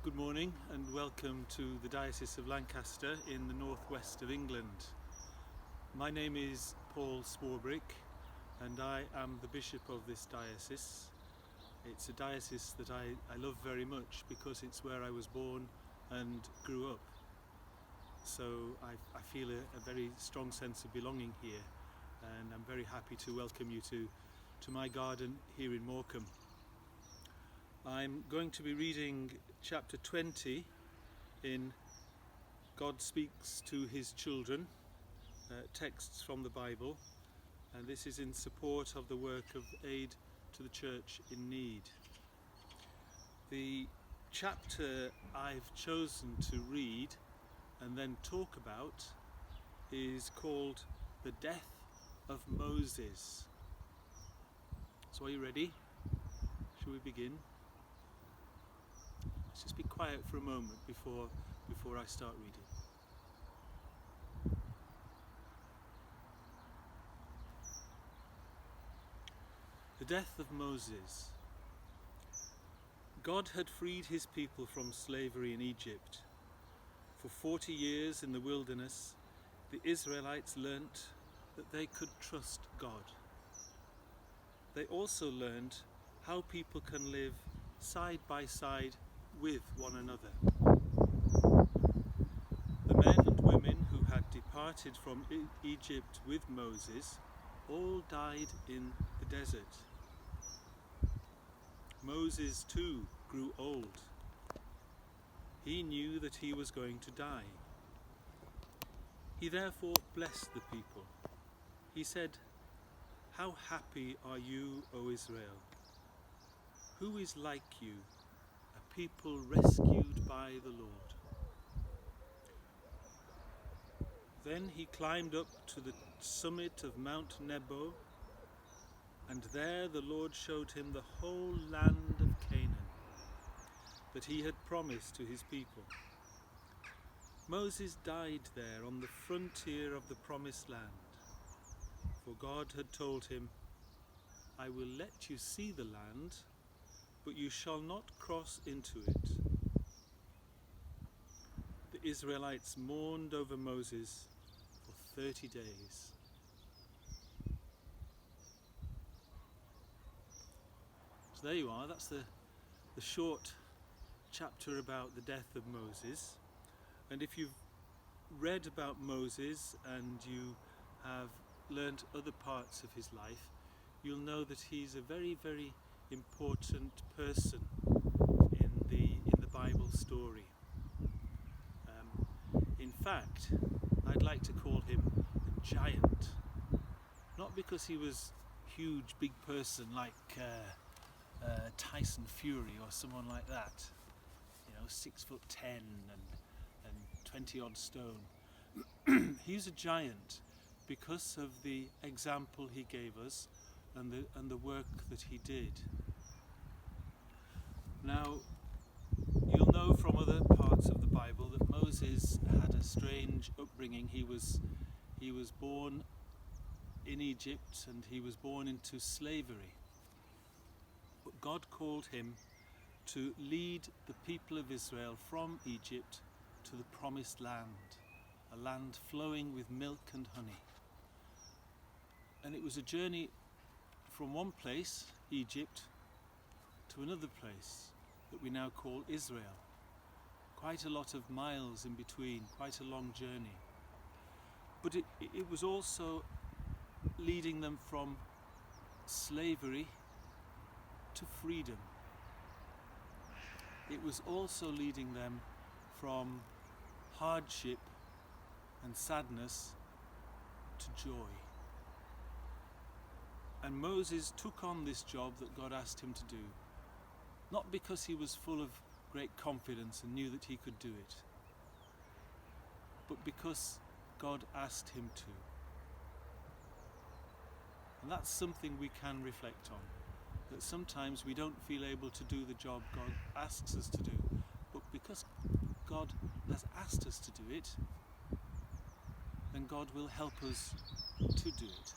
Good morning and welcome to the Diocese of Lancaster in the northwest of England. My name is Paul Swarbrick and I am the Bishop of this diocese. It's a diocese that I love very much because it's where I was born and grew up. So I feel a very strong sense of belonging here, and I'm very happy to welcome you to my garden here in Morecambe. I'm going to be reading chapter 20 in God Speaks to His Children, texts from the Bible, and this is in support of the work of Aid to the Church in Need. The chapter I've chosen to read and then talk about is called The Death of Moses. So are you ready? Shall we begin? Let's just be quiet for a moment before I start reading. The death of Moses. God had freed his people from slavery in Egypt. For 40 years in the wilderness, the Israelites learnt that they could trust God. They also learned how people can live side by side with one another. The men and women who had departed from Egypt with Moses all died in the desert. Moses too grew old. He knew that he was going to die. He therefore blessed the people. He said, "How happy are you, O Israel? Who is like you, a people rescued by the Lord?" Then he climbed up to the summit of Mount Nebo, and there the Lord showed him the whole land of Canaan that he had promised to his people. Moses died there on the frontier of the promised land, for God had told him, "I will let you see the land, but you shall not cross into it." The Israelites mourned over Moses for 30 days. So there you are, that's the short chapter about the death of Moses. And if you've read about Moses and you have learnt other parts of his life, you'll know that he's a very, very important person in the Bible story. In fact, I'd like to call him a giant, not because he was a huge, big person like Tyson Fury or someone like that, 6'10" and 20 odd stone. He's a giant because of the example he gave us and the work that he did. Now, you'll know from other parts of the Bible that Moses had a strange upbringing. He was born in Egypt and he was born into slavery. But God called him to lead the people of Israel from Egypt to the promised land, a land flowing with milk and honey. And it was a journey from one place, Egypt, to another place that we now call Israel. Quite a lot of miles in between, quite a long journey. But it was also leading them from slavery to freedom. It was also leading them from hardship and sadness to joy. And Moses took on this job that God asked him to do, not because he was full of great confidence and knew that he could do it, but because God asked him to. And that's something we can reflect on, that sometimes we don't feel able to do the job God asks us to do, but because God has asked us to do it, then God will help us to do it.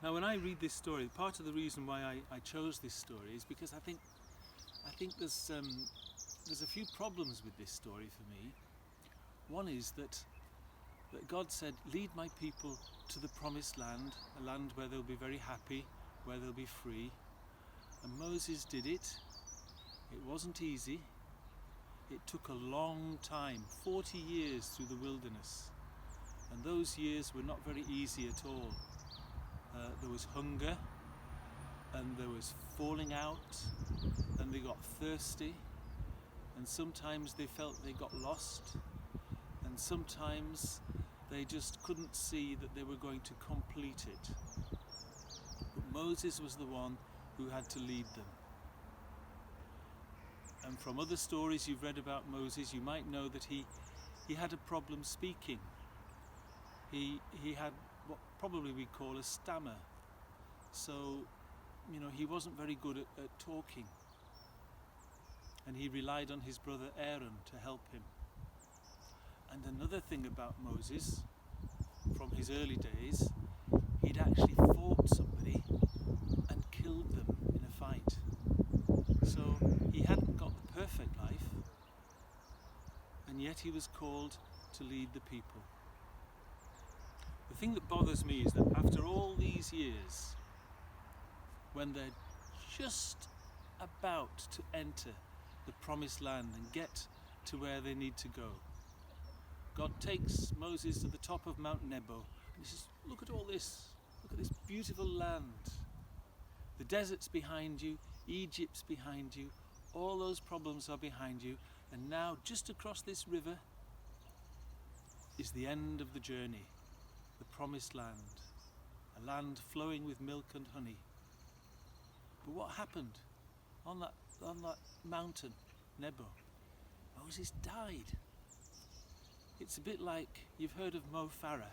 Now, when I read this story, part of the reason why I chose this story is because I think I think there's a few problems with this story for me. One is that God said, lead my people to the promised land, a land where they'll be very happy, where they'll be free. And Moses did it. It wasn't easy. It took a long time, 40 years through the wilderness. And those years were not very easy at all. There was hunger, and there was falling out, and they got thirsty, and sometimes they felt they got lost, and sometimes they just couldn't see that they were going to complete it. But Moses was the one who had to lead them. And from other stories you've read about Moses, you might know that he had a problem speaking. He had what probably we call a stammer. So, he wasn't very good at talking. And he relied on his brother Aaron to help him. And another thing about Moses, from his early days, he'd actually fought somebody and killed them in a fight. So he hadn't got the perfect life, and yet he was called to lead the people. The thing that bothers me is that after all these years, when they're just about to enter the promised land and get to where they need to go, God takes Moses to the top of Mount Nebo and he says, look at all this, look at this beautiful land. The desert's behind you, Egypt's behind you, all those problems are behind you, and now just across this river is the end of the journey, the promised land, a land flowing with milk and honey. But what happened on that mountain, Nebo? Moses died. It's a bit like, you've heard of Mo Farah,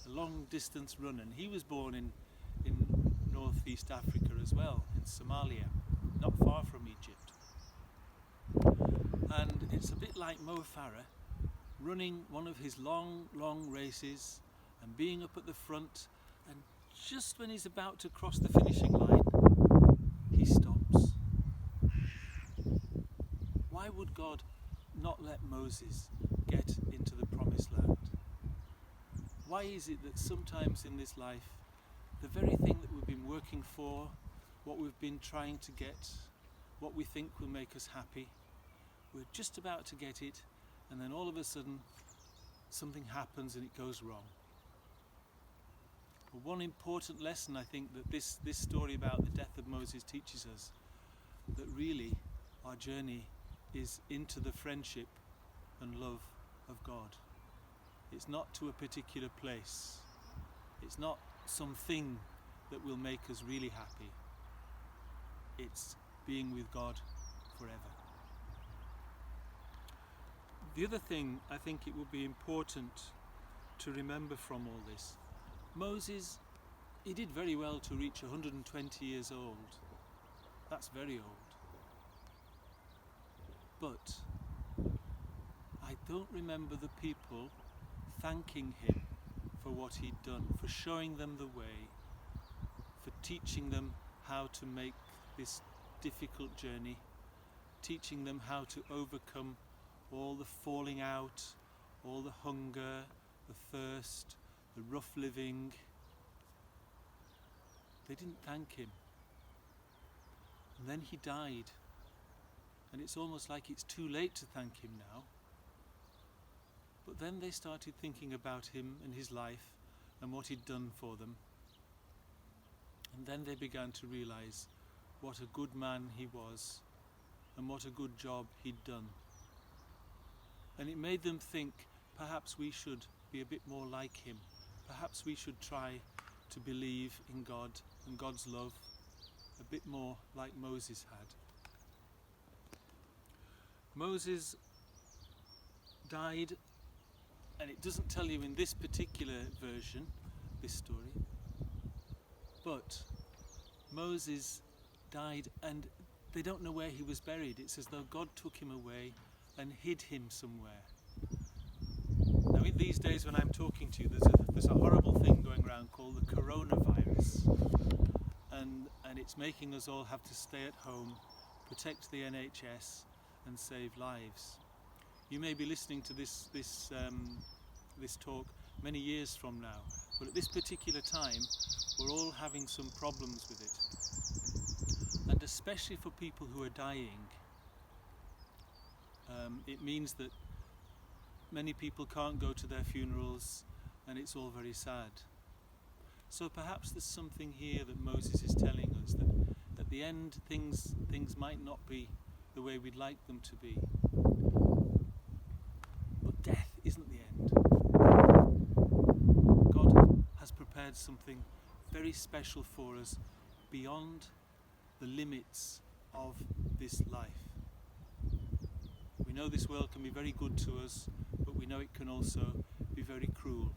a long distance runner, and he was born in northeast Africa as well, in Somalia, not far from Egypt. And it's a bit like Mo Farah running one of his long races and being up at the front, and just when he's about to cross the finishing line, he stops. Why would God not let Moses get into the promised land? Why is it that sometimes in this life, the very thing that we've been working for, what we've been trying to get, what we think will make us happy, we're just about to get it, and then all of a sudden something happens and it goes wrong? But one important lesson I think that this story about the death of Moses teaches us, that really our journey is into the friendship and love of God. It's not to a particular place. It's not something that will make us really happy. It's being with God forever. The other thing I think it would be important to remember from all this, Moses, he did very well to reach 120 years old. That's very old. But I don't remember the people thanking him for what he'd done, for showing them the way, for teaching them how to make this difficult journey, teaching them how to overcome all the falling out, all the hunger, the thirst, the rough living. They didn't thank him. And then he died. And it's almost like it's too late to thank him now. But then they started thinking about him and his life and what he'd done for them. And then they began to realize what a good man he was and what a good job he'd done. And it made them think, perhaps we should be a bit more like him. Perhaps we should try to believe in God and God's love a bit more like Moses had. Moses died, and it doesn't tell you in this particular version, this story, but Moses died and they don't know where he was buried. It's as though God took him away and hid him somewhere. Now in these days when I'm talking to you, there's a horrible thing going around called the coronavirus, and it's making us all have to stay at home protect the NHS and save lives. You may be listening to this talk many years from now, but at this particular time we're all having some problems with it. And especially for people who are dying, it means that many people can't go to their funerals, and it's all very sad. So perhaps there's something here that Moses is telling us, that at the end things might not be the way we'd like them to be. But death isn't the end. God has prepared something very special for us beyond the limits of this life. We know this world can be very good to us, but we know it can also be very cruel.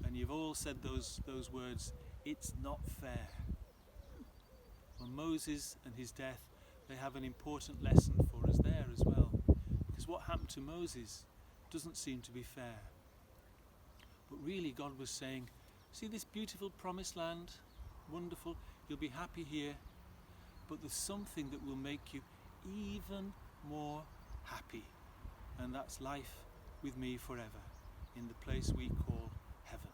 And you've all said those words, it's not fair. Well, Moses and his death, they have an important lesson for us there as well. Because what happened to Moses doesn't seem to be fair. But really God was saying, see this beautiful promised land, wonderful, you'll be happy here, but there's something that will make you even more happy, and that's life with me forever in the place we call heaven.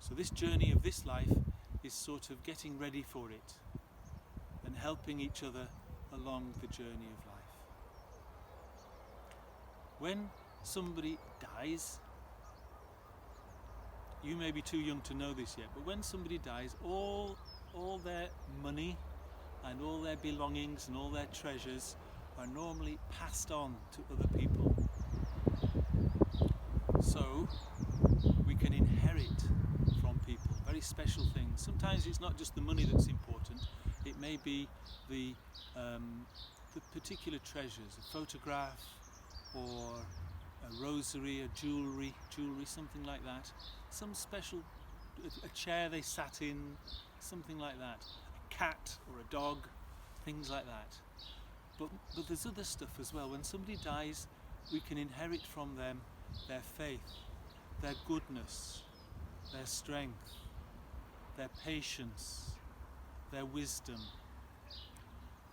So this journey of this life is sort of getting ready for it and helping each other along the journey of life. When somebody dies, you may be too young to know this yet, but when somebody dies, all their money and all their belongings and all their treasures are normally passed on to other people. So we can inherit from people very special things. Sometimes it's not just the money that's important, it may be the particular treasures, a photograph or a rosary, a jewellery, something like that. Some special, a chair they sat in, something like that. A cat or a dog, things like that. But there's other stuff as well. When somebody dies, we can inherit from them their faith, their goodness, their strength, their patience, their wisdom.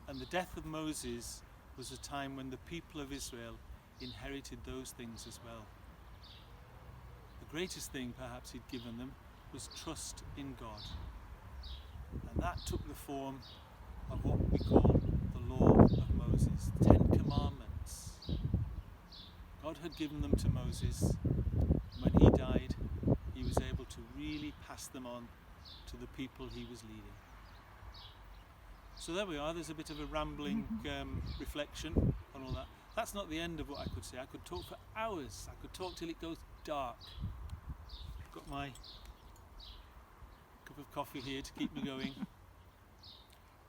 And the death of Moses was a time when the people of Israel inherited those things as well. The greatest thing perhaps he'd given them was trust in God. And that took the form of what we call the law of Moses, the 10 Commandments. God had given them to Moses. When he died, he was able to really pass them on to the people he was leading. So there we are, there's a bit of a rambling reflection on all that. That's not the end of what I could say. I could talk for hours. I could talk till it goes dark. I've got my cup of coffee here to keep me going.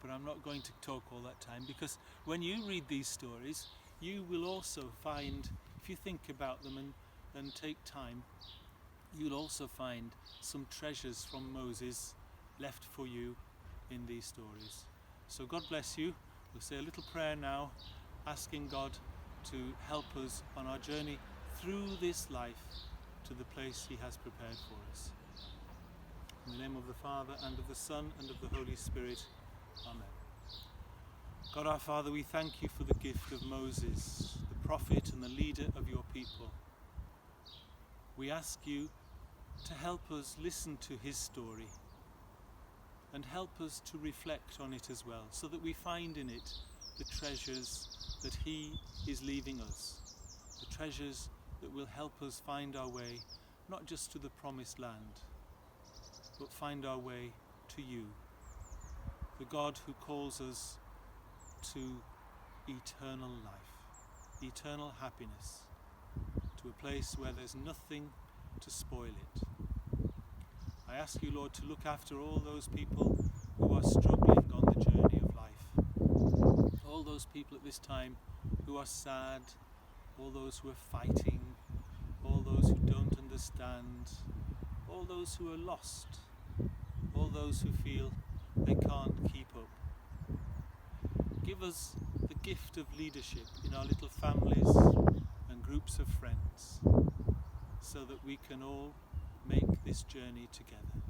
But I'm not going to talk all that time, because when you read these stories, you will also find, if you think about them and take time, you'll also find some treasures from Moses left for you in these stories. So God bless you. We'll say a little prayer now, asking God to help us on our journey through this life to the place he has prepared for us. In the name of the Father, and of the Son, and of the Holy Spirit. Amen. God our Father, we thank you for the gift of Moses, the prophet and the leader of your people. We ask you to help us listen to his story and help us to reflect on it as well, so that we find in it the treasures that he is leaving us, the treasures that will help us find our way not just to the promised land, but find our way to you, the God who calls us to eternal life, eternal happiness, to a place where there's nothing to spoil it. I ask you, Lord, to look after all those people who are struggling on the journey of life, all those people at this time who are sad, all those who are fighting, all those who don't understand, all those who are lost, all those who feel they can't keep up. Give us the gift of leadership in our little families and groups of friends, so that we can all make this journey together.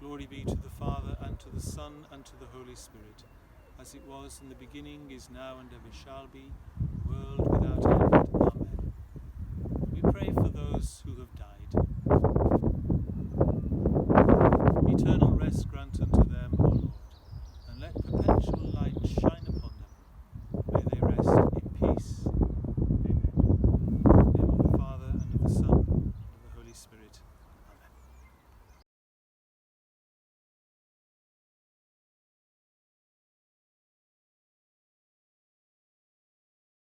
Glory be to the Father, and to the Son, and to the Holy Spirit, as it was in the beginning, is now, and ever shall be,